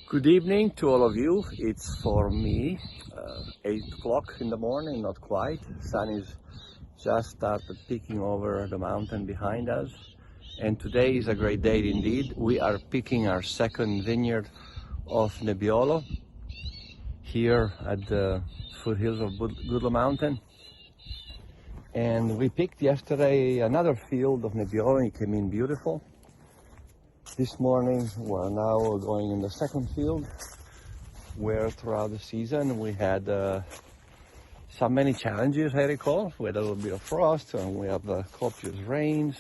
Good evening to all of you. It's for me 8 o'clock in the morning, not quite. Sun is just started peeking over the mountain behind us. And today is a great day indeed. We are picking our second vineyard of Nebbiolo here at the foothills of Gudlo Mountain. And we picked yesterday another field of Nebbiolo. It came in beautiful. This morning we're now going in the second field, where throughout the season we had so many challenges, I recall. We had a little bit of frost, and we have copious rains,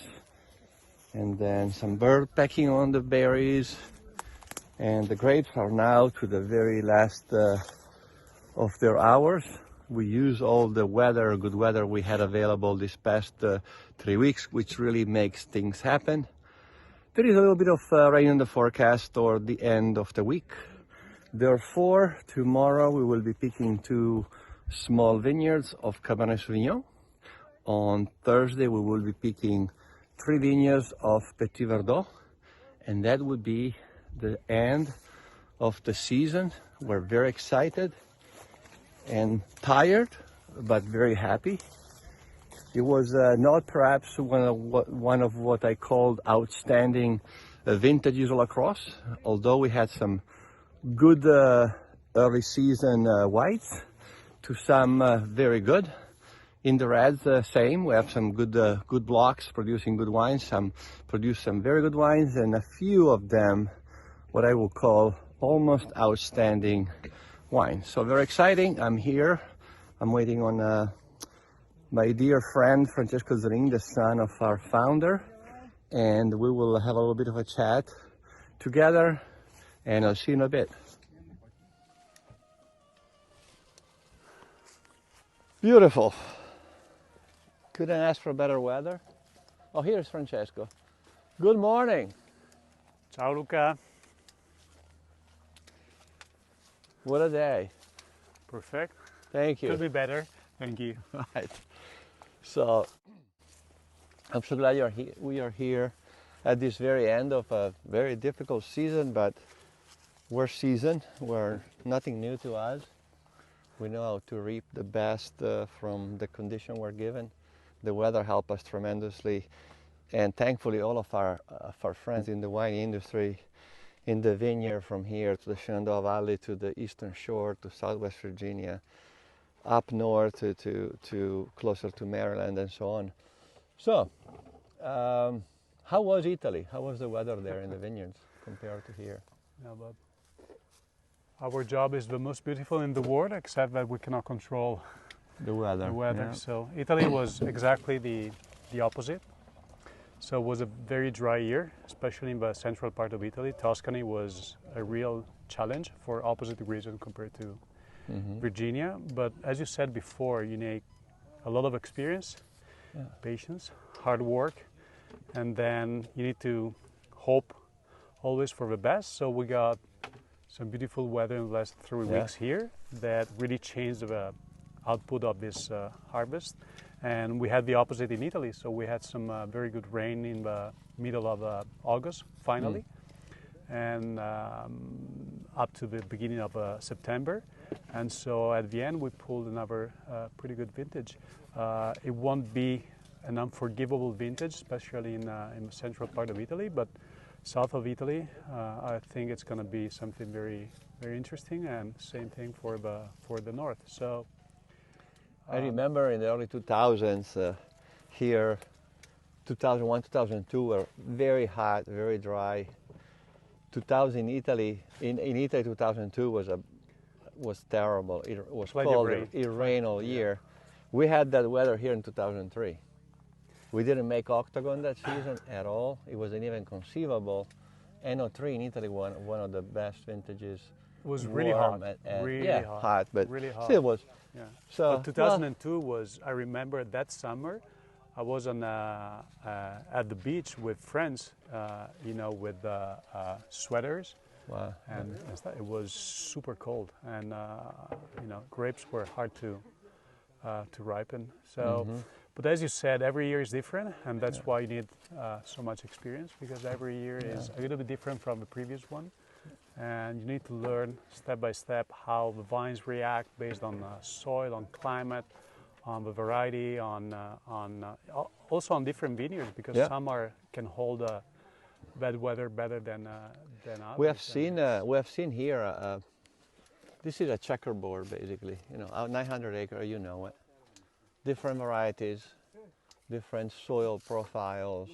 and then some bird pecking on the berries. And the grapes are now to the very last of their hours. We use all the good weather we had available this past 3 weeks, which really makes things happen. There is a little bit of rain in the forecast toward the end of the week. Therefore, tomorrow we will be picking 2 small vineyards of Cabernet Sauvignon. On Thursday we will be picking 3 vineyards of Petit Verdot, and that would be the end of the season. We're very excited and tired, but very happy. It was not perhaps one of what I called outstanding vintages all across, although we had some good early season whites to some very good. In the reds, same. We have some good blocks producing good wines. Some produce some very good wines, and a few of them what I will call almost outstanding wines. So very exciting. I'm here. I'm waiting on my dear friend Francesco Zonin, the son of our founder, and we will have a little bit of a chat together, and I'll see you in a bit. Beautiful. Couldn't ask for better weather. Oh, here's Francesco. Good morning. Ciao Luca. What a day. Perfect. Thank you. Could be better. Thank you. Right. So I'm so glad you're here. We are here at this very end of a very difficult season, but we're seasoned. We're nothing new to us. We know how to reap the best from the condition we're given. The weather helped us tremendously, and thankfully all of our friends in the wine industry, in the vineyard from here to the Shenandoah Valley, to the Eastern Shore, to Southwest Virginia, up north to closer to Maryland and so on. So, how was Italy? How was the weather there in the vineyards compared to here? Yeah, but our job is the most beautiful in the world, except that we cannot control the weather. Yeah. So Italy was exactly the opposite. So it was a very dry year, especially in the central part of Italy. Tuscany was a real challenge for opposite reason compared to Virginia. But as you said before, you need a lot of experience, patience, hard work, and then you need to hope always for the best. So we got some beautiful weather in the last 3 weeks here that really changed the output of this harvest. And we had the opposite in Italy. So we had some very good rain in the middle of August, finally, and up to the beginning of September. And so at the end, we pulled another pretty good vintage. It won't be an unforgivable vintage, especially in the central part of Italy, but south of Italy, I think it's going to be something very, very interesting, and same thing for the north. So I remember in the early 2000s here, 2001, 2002 were very hot, very dry. 2000 in Italy, 2002 was terrible. It was cold. It rained all year. We had that weather here in 2003. We didn't make Octagon that season at all. It wasn't even conceivable. NO3 in Italy, one of the best vintages. It was really hot. Really hot, but really hot. Still was. Yeah. So but 2002 was, I remember that summer, I was on at the beach with friends, with sweaters. Wow. And it was super cold, and grapes were hard to ripen. So, but as you said, every year is different, and that's why you need so much experience, because every year is a little bit different from the previous one. and you need to learn step by step how the vines react based on soil, on climate, on the variety, also on different vineyards, because some can hold bad weather better than others. We have seen here. This is a checkerboard, basically. You know, our 900 acre. You know it. Different varieties, different soil profiles,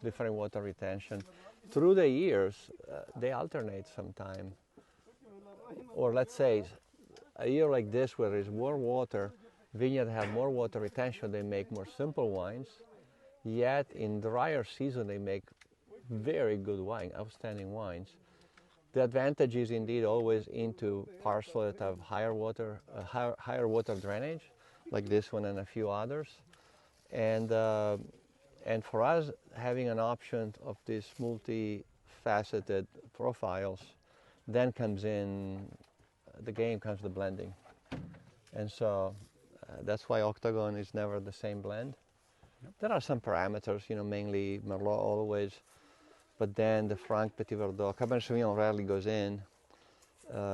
different water retention. Through the years, they alternate sometime. Or let's say, a year like this where there's more water, vineyards have more water retention, they make more simple wines. Yet in drier season, they make very good wine, outstanding wines. The advantage is indeed always into parcels that have higher water drainage, like this one and a few others. And for us, having an option of these multifaceted profiles, then comes in, the game comes the blending. And so that's why Octagon is never the same blend. Yep. There are some parameters, you know, mainly Merlot always, but then the Franc Petit Verdot, Cabernet Sauvignon rarely goes in.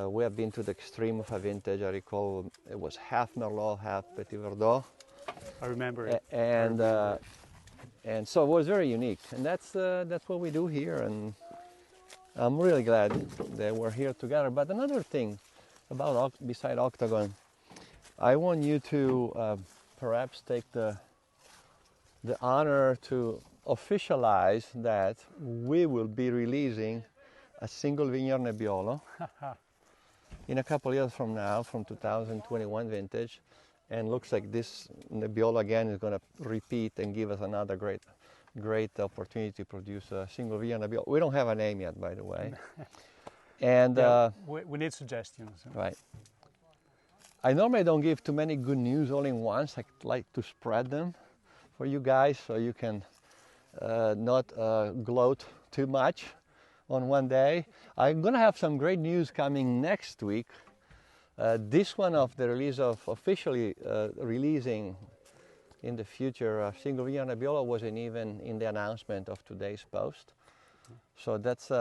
We have been to the extreme of a vintage. I recall it was half Merlot, half Petit Verdot. I remember it. And so it was very unique, and that's what we do here, and I'm really glad that we're here together. But another thing about beside Octagon, I want you to perhaps take the honor to officialize that we will be releasing a single vineyard Nebbiolo in a couple of years from now, from 2021 vintage. And looks like this Nebbiolo again is going to repeat and give us another great opportunity to produce a single vineyard Nebbiolo. We don't have a name yet, by the way. And we need suggestions. Right. I normally don't give too many good news all in once. I like to spread them for you guys so you can not gloat too much on one day. I'm going to have some great news coming next week. This one of the release of officially releasing in the future single vineyard Nebbiolo wasn't even in the announcement of today's post. So that's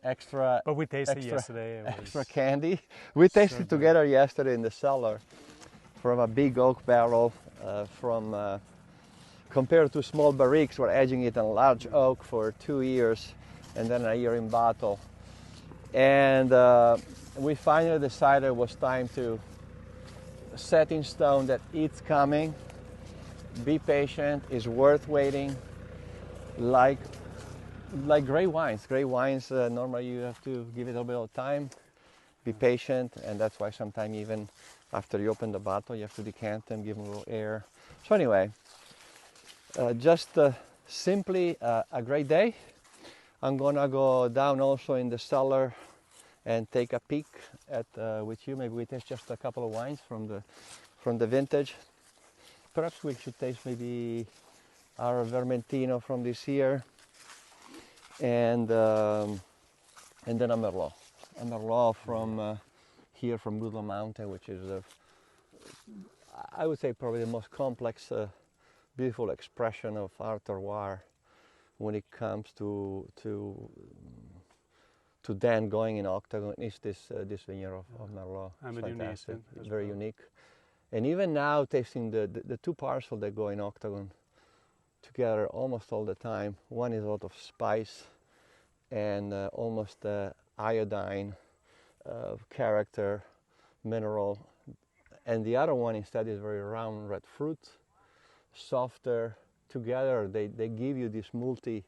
extra. But we tasted yesterday. Extra candy. We tasted together yesterday in the cellar from a big oak barrel. Compared to small barriques, we're aging it in large oak for 2 years and then a year in bottle. And we finally decided it was time to set in stone that it's coming. Be patient, it's worth waiting. Like great wines. Great wines, normally you have to give it a little bit of time. Be patient, and that's why sometimes even after you open the bottle, you have to decant them, give them a little air. So anyway, just simply a great day. I'm gonna go down also in the cellar and take a peek at with you. Maybe we taste just a couple of wines from the vintage. Perhaps we should taste maybe our Vermentino from this year, and then a Merlot from here from Woodland Mountain, which is I would say probably the most complex, beautiful expression of our terroir when it comes to then going in Octagon is this vineyard of Merlot. I'm it's fantastic. It's very unique. And even now, tasting the two parcels that go in Octagon together almost all the time. One is a lot of spice and almost iodine character, mineral. And the other one instead is very round red fruit, softer. Together they give you these multi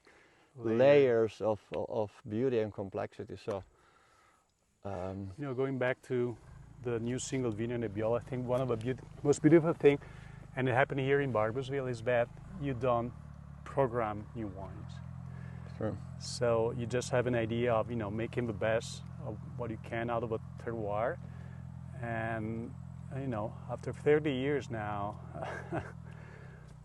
layers of beauty and complexity. So going back to the new single vineyard Nebbiolo, I think one of the most beautiful thing, and it happened here in Barboursville, is that you don't program new wines. Sure. So you just have an idea of making the best of what you can out of a terroir, and after 30 years now.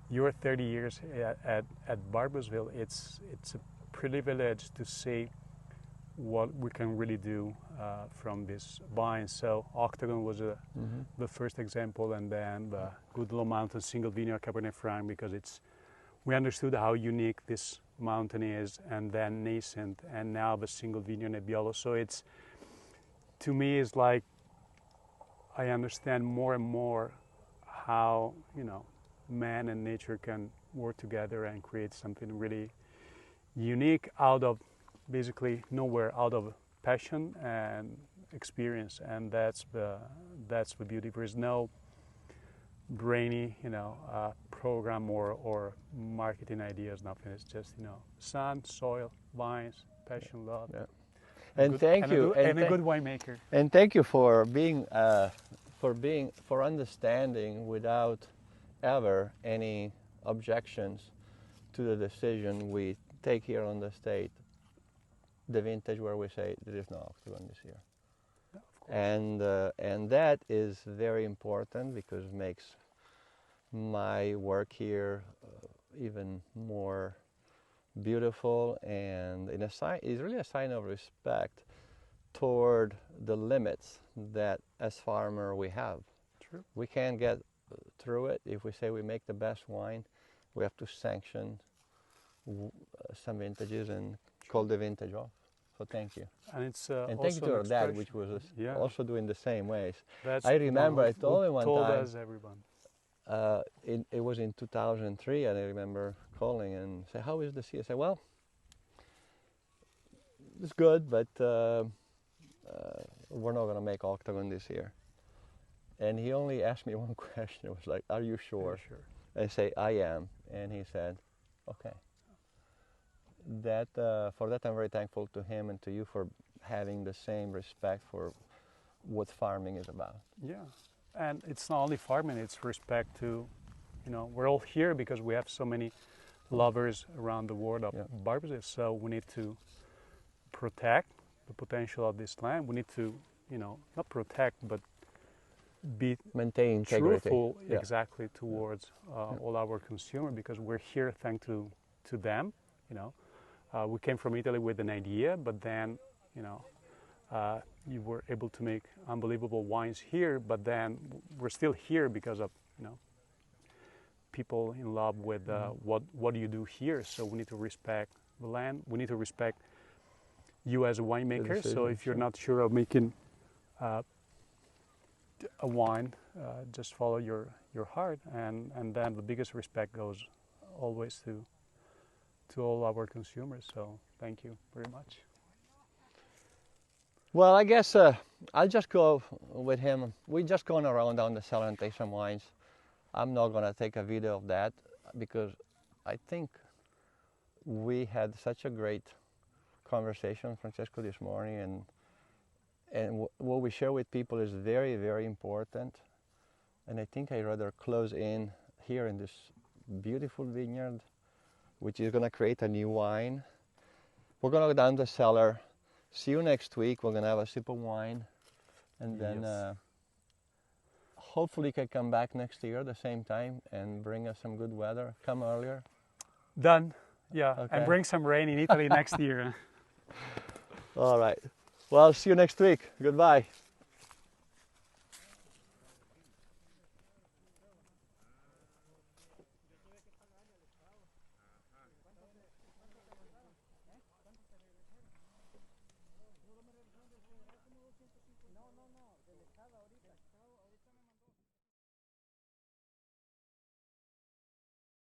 Your 30 years at Barboursville, it's a privilege to see what we can really do from this vine. So Octagon was the first example, and then the Woodland Mountain Single Vineyard Cabernet Franc, because we understood how unique this mountainous and then nascent, and now the single vineyard Nebbiolo. So it's, to me, it's like I understand more and more how, you know, man and nature can work together and create something really unique out of basically nowhere, out of passion and experience. And that's the beauty. There is no brainy, you know, program or marketing ideas, nothing. It's just, you know, sun, soil, vines, passion, love. Yeah. And thank you, and a good winemaker. And thank you for understanding without ever any objections to the decision we take here on the estate, the vintage where we say there is no octagon this year. Yeah, of course. And that is very important because it makes my work here even more beautiful, and it's really a sign of respect toward the limits that as farmer we have. True. We can't get through it. If we say we make the best wine, we have to sanction some vintages and call the vintage off. So thank you. And it's and thank you to our dad, which was also doing the same ways. I remember I told him one time. Told us everyone. It was in 2003, and I remember calling and say, "How is the sea?" I said, "Well, it's good, but we're not going to make octagon this year." And he only asked me one question. It was like, "Are you sure?" I'm sure. I say, "I am," and he said, "Okay." For that, I'm very thankful to him and to you for having the same respect for what farming is about. Yeah. And it's not only farming, it's respect to, you know, we're all here because we have so many lovers around the world of barbecues. So we need to protect the potential of this land. We need to, you know, not protect, but maintain integrity. Truthful, exactly, towards all our consumers, because we're here thanks to them, you know. We came from Italy with an idea, but then, you know, you were able to make unbelievable wines here, but then we're still here because of, you know, people in love with what do you do here. So we need to respect the land. We need to respect you as a winemaker. So if you're not sure of making a wine, just follow your heart, and then the biggest respect goes always to all our consumers. So thank you very much. Well, I guess I'll just go with him. We're just going around down the cellar and take some wines. I'm not going to take a video of that because I think we had such a great conversation, Francesco, this morning, and what we share with people is very, very important. And I think I'd rather close in here in this beautiful vineyard, which is going to create a new wine. We're going to go down the cellar. See you next week. We're going to have a sip of wine, and then hopefully can come back next year at the same time and bring us some good weather. Come earlier. Done. Yeah, okay. And bring some rain in Italy next year. All right. Well, see you next week. Goodbye. No, del Estado ahorita.